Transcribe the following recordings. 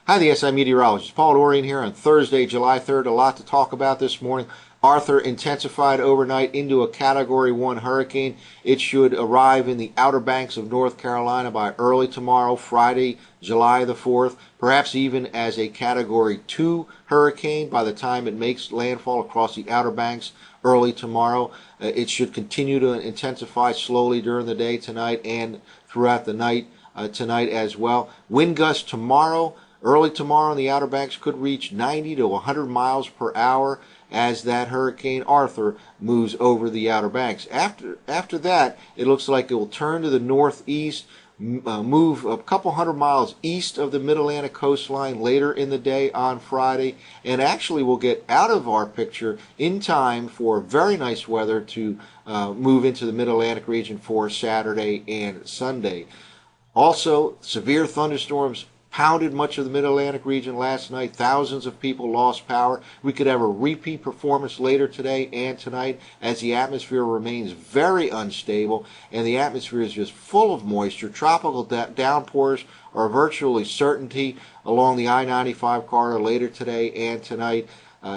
Hi, the SI meteorologist. Paul Dorian here on Thursday, July 3rd. A lot to talk about this morning. Arthur intensified overnight into a Category 1 hurricane. It should arrive in the Outer Banks of North Carolina by early tomorrow, Friday, July the 4th, perhaps even as a Category 2 hurricane by the time it makes landfall across the Outer Banks early tomorrow. It should continue to intensify slowly during the day tonight and throughout the night tonight as well. Wind gusts tomorrow. Early tomorrow in the Outer Banks could reach 90 to 100 miles per hour as that Hurricane Arthur moves over the Outer Banks. After that, it looks like it will turn to the northeast, move a couple hundred miles east of the Mid-Atlantic coastline later in the day on Friday, and actually will get out of our picture in time for very nice weather to move into the Mid-Atlantic region for Saturday and Sunday. Also, severe thunderstorms pounded much of the Mid-Atlantic region last night. Thousands of people lost power. We could have a repeat performance later today and tonight as the atmosphere remains very unstable and the atmosphere is just full of moisture. Tropical downpours are virtually certainty along the I-95 corridor later today and tonight.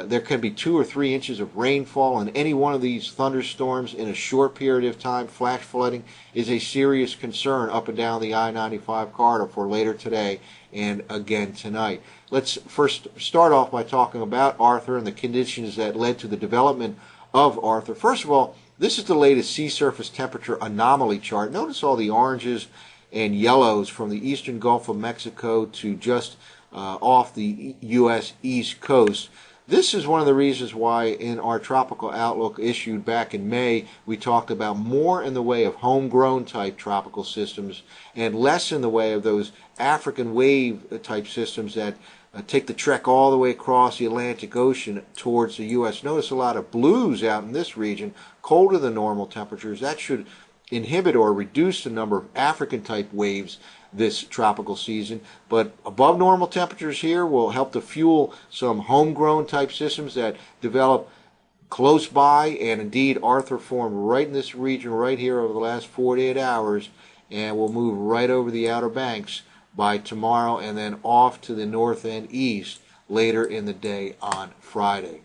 There can be 2 or 3 inches of rainfall in any one of these thunderstorms in a short period of time. Flash flooding is a serious concern up and down the I-95 corridor for later today and again tonight. Let's first start off by talking about Arthur and the conditions that led to the development of Arthur. First of all, this is the latest sea surface temperature anomaly chart. Notice all the oranges and yellows from the eastern Gulf of Mexico to just off the U.S. East Coast. This is one of the reasons why in our tropical outlook issued back in May, we talked about more in the way of homegrown type tropical systems and less in the way of those African wave type systems that take the trek all the way across the Atlantic Ocean towards the U.S. Notice a lot of blues out in this region, colder than normal temperatures. That should inhibit or reduce the number of African type waves this tropical season, but above normal temperatures here will help to fuel some homegrown type systems that develop close by, and indeed Arthur formed right in this region right here over the last 48 hours and will move right over the Outer Banks by tomorrow and then off to the north and east later in the day on Friday.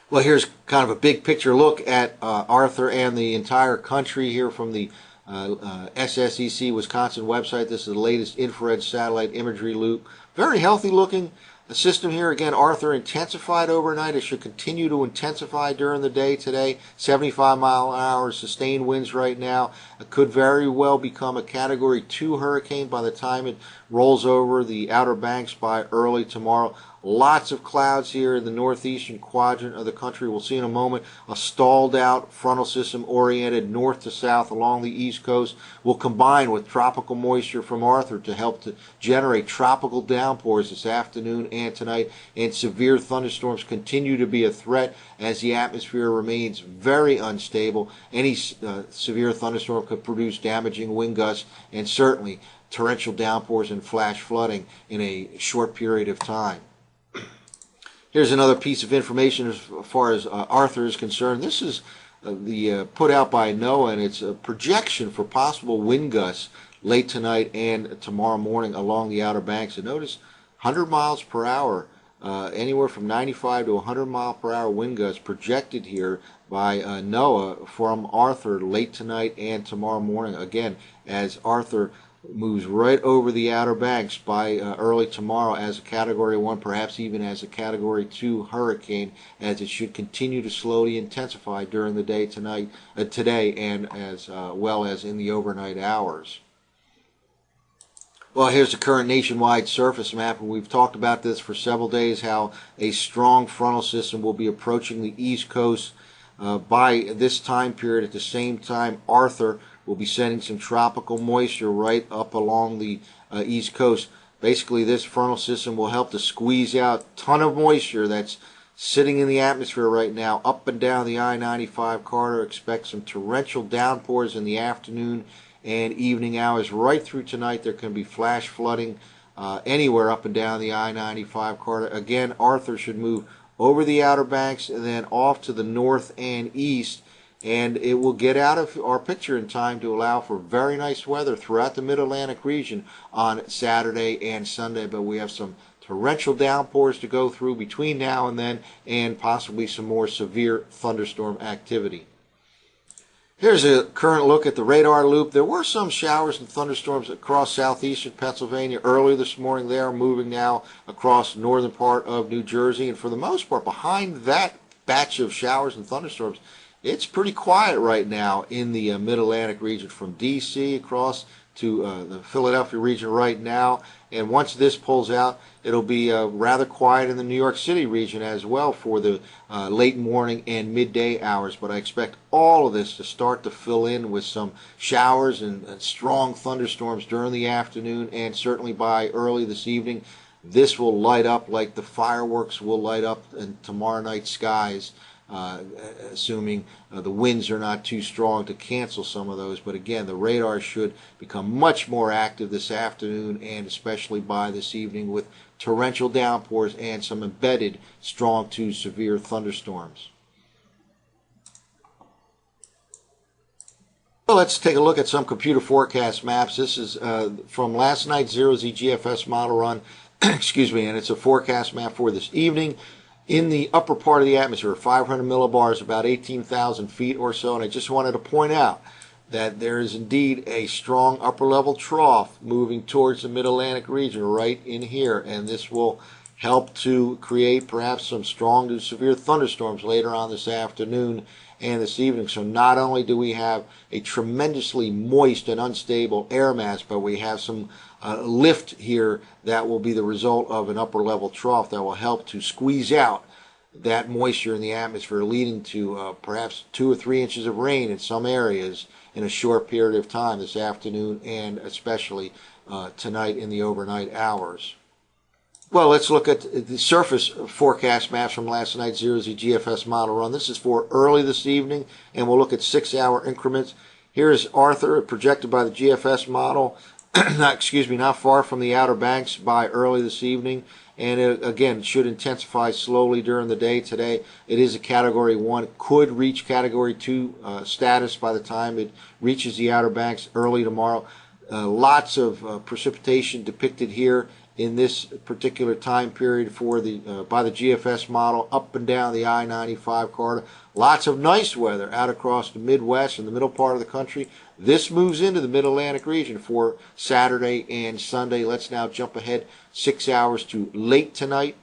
Well, here's kind of a big picture look at Arthur and the entire country here from the SSEC Wisconsin website. This is the latest infrared satellite imagery loop. Very healthy looking system here. Again, Arthur intensified overnight. It should continue to intensify during the day today. 75-mile-an-hour sustained winds right now. It could very well become a Category 2 hurricane by the time it rolls over the Outer Banks by early tomorrow. Lots of clouds here in the northeastern quadrant of the country. We'll see in a moment a stalled out frontal system oriented north to south along the east coast will combine with tropical moisture from Arthur to help to generate tropical downpours this afternoon and tonight, and severe thunderstorms continue to be a threat as the atmosphere remains very unstable. Any severe thunderstorm could produce damaging wind gusts and certainly torrential downpours and flash flooding in a short period of time. Here's another piece of information as far as Arthur is concerned. This is put out by NOAA, and it's a projection for possible wind gusts late tonight and tomorrow morning along the Outer Banks. And notice 100 miles per hour, anywhere from 95 to 100 mile per hour wind gusts projected here by NOAA from Arthur late tonight and tomorrow morning. Again, as Arthur moves right over the Outer Banks by early tomorrow as a Category 1, perhaps even as a Category 2 hurricane, as it should continue to slowly intensify during the day today and as well as in the overnight hours. Well, here's the current nationwide surface map, and we've talked about this for several days, how a strong frontal system will be approaching the East Coast by this time period. At the same time, Arthur will be sending some tropical moisture right up along the East Coast. Basically, this frontal system will help to squeeze out a ton of moisture that's sitting in the atmosphere right now up and down the I-95 corridor. Expect some torrential downpours in the afternoon and evening hours. Right through tonight, there can be flash flooding anywhere up and down the I-95 corridor. Again, Arthur should move over the Outer Banks and then off to the north and east and it will get out of our picture in time to allow for very nice weather throughout the Mid-Atlantic region on Saturday and Sunday. But we have some torrential downpours to go through between now and then, and possibly some more severe thunderstorm activity. Here's a current look at the radar loop. There were some showers and thunderstorms across southeastern Pennsylvania early this morning. They are moving now across the northern part of New Jersey, and for the most part, behind that batch of showers and thunderstorms, it's pretty quiet right now in the Mid-Atlantic region, from D.C. across to the Philadelphia region right now. And once this pulls out, it'll be rather quiet in the New York City region as well for the late morning and midday hours. But I expect all of this to start to fill in with some showers and strong thunderstorms during the afternoon, and certainly by early this evening. This will light up like the fireworks will light up in tomorrow night's skies, assuming the winds are not too strong to cancel some of those. But again, the radar should become much more active this afternoon, and especially by this evening, with torrential downpours and some embedded strong to severe thunderstorms. Well, let's take a look at some computer forecast maps. This is from last night's zero-Z GFS model run, excuse me, and it's a forecast map for this evening. In the upper part of the atmosphere, 500 millibars, about 18,000 feet or so, and I just wanted to point out that there is indeed a strong upper level trough moving towards the Mid-Atlantic region right in here, and this will help to create perhaps some strong to severe thunderstorms later on this afternoon and this evening. So not only do we have a tremendously moist and unstable air mass, but we have some lift here that will be the result of an upper level trough that will help to squeeze out that moisture in the atmosphere, leading to perhaps 2 or 3 inches of rain in some areas in a short period of time this afternoon, and especially tonight in the overnight hours. Well, let's look at the surface forecast maps from last night's zero-Z GFS model run. This is for early this evening, and we'll look at 6-hour increments. Here is Arthur, projected by the GFS model, not far from the Outer Banks by early this evening, and it, again, should intensify slowly during the day today. It is a Category 1, could reach Category 2 status by the time it reaches the Outer Banks early tomorrow. Lots of precipitation depicted here in this particular time period for the by the GFS model, up and down the I-95 corridor. Lots of nice weather out across the Midwest and the middle part of the country. This moves into the Mid-Atlantic region for Saturday and Sunday. Let's now jump ahead 6 hours to late tonight.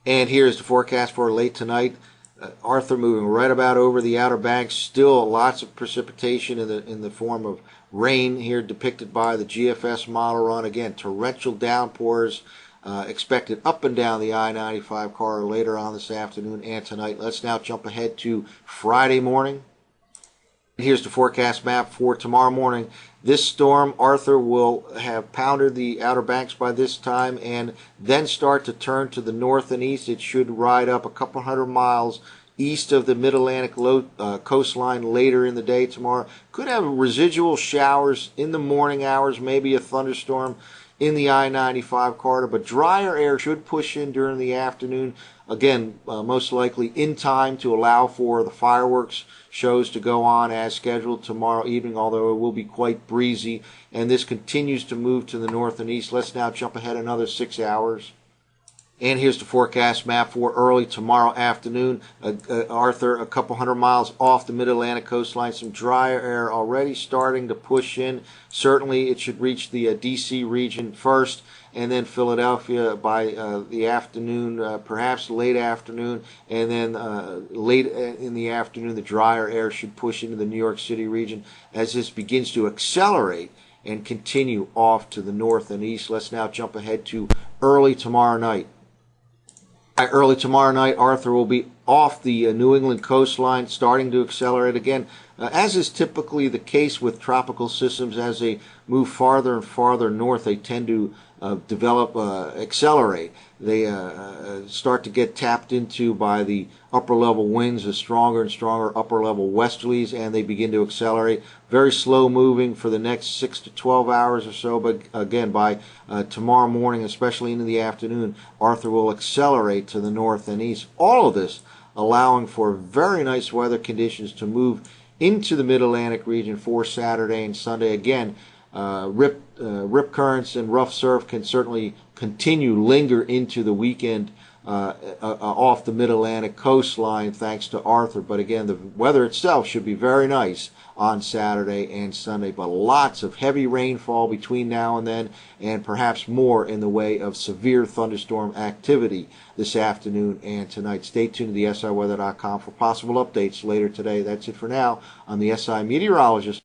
And here's the forecast for late tonight. Arthur moving right about over the Outer Banks. Still lots of precipitation in the form of rain here, depicted by the GFS model run. Again, torrential downpours expected up and down the I-95 corridor later on this afternoon and tonight. Let's now jump ahead to Friday morning. Here's the forecast map for tomorrow morning. This storm, Arthur, will have pounded the Outer Banks by this time and then start to turn to the north and east. It should ride up a couple hundred miles east of the Mid-Atlantic coastline later in the day tomorrow. Could have residual showers in the morning hours, maybe a thunderstorm in the I-95 corridor, but drier air should push in during the afternoon. Again, most likely in time to allow for the fireworks shows to go on as scheduled tomorrow evening, although it will be quite breezy, and this continues to move to the north and east. Let's now jump ahead another 6 hours. And here's the forecast map for early tomorrow afternoon. Arthur, a couple hundred miles off the Mid-Atlantic coastline. Some drier air already starting to push in. Certainly it should reach the D.C. region first, and then Philadelphia by the afternoon, perhaps late afternoon, and then late in the afternoon the drier air should push into the New York City region as this begins to accelerate and continue off to the north and east. Let's now jump ahead to early tomorrow night. By early tomorrow night, Arthur will be off the New England coastline, starting to accelerate again. As is typically the case with tropical systems, as they move farther and farther north, they tend to accelerate. They start to get tapped into by the upper level winds, the stronger and stronger upper level westerlies, and they begin to accelerate. Very slow moving for the next 6 to 12 hours or so, but again, by tomorrow morning, especially into the afternoon, Arthur will accelerate to the north and east. All of this allowing for very nice weather conditions to move into the Mid-Atlantic region for Saturday and Sunday. Again, rip currents and rough surf can certainly linger into the weekend off the Mid-Atlantic coastline thanks to Arthur. But again, the weather itself should be very nice on Saturday and Sunday, but lots of heavy rainfall between now and then, and perhaps more in the way of severe thunderstorm activity this afternoon and tonight. Stay tuned to the SIweather.com for possible updates later today. That's it for now. I'm the SI meteorologist.